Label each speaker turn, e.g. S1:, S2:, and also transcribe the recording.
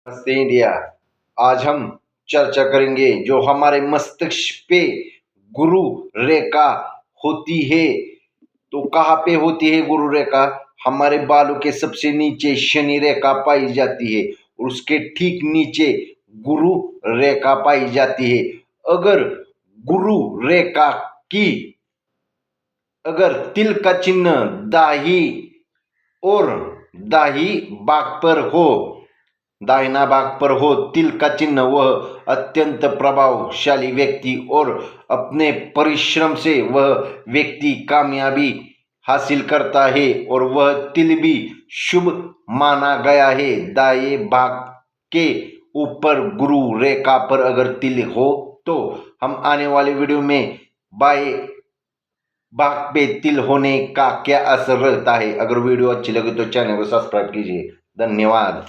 S1: नमस्ते इंडिया। आज हम चर्चा करेंगे जो हमारे मस्तिष्क पे गुरु रेखा होती है। तो कहाँ पे होती है गुरु रेखा? हमारे बालों के सबसे नीचे शनि रेखा पाई जाती है और उसके ठीक नीचे गुरु रेखा पाई जाती है। अगर गुरु रेखा की अगर तिल का चिन्ह दाही और दाही बाग पर हो, दाहिना भाग पर हो तिल का चिन्ह, वह अत्यंत प्रभावशाली व्यक्ति और अपने परिश्रम से वह व्यक्ति कामयाबी हासिल करता है और वह तिल भी शुभ माना गया है। दाएं भाग के ऊपर गुरु रेखा पर अगर तिल हो तो हम आने वाले वीडियो में बाएं भाग पे तिल होने का क्या असर रहता है। अगर वीडियो अच्छी लगे तो चैनल को सब्सक्राइब कीजिए। धन्यवाद।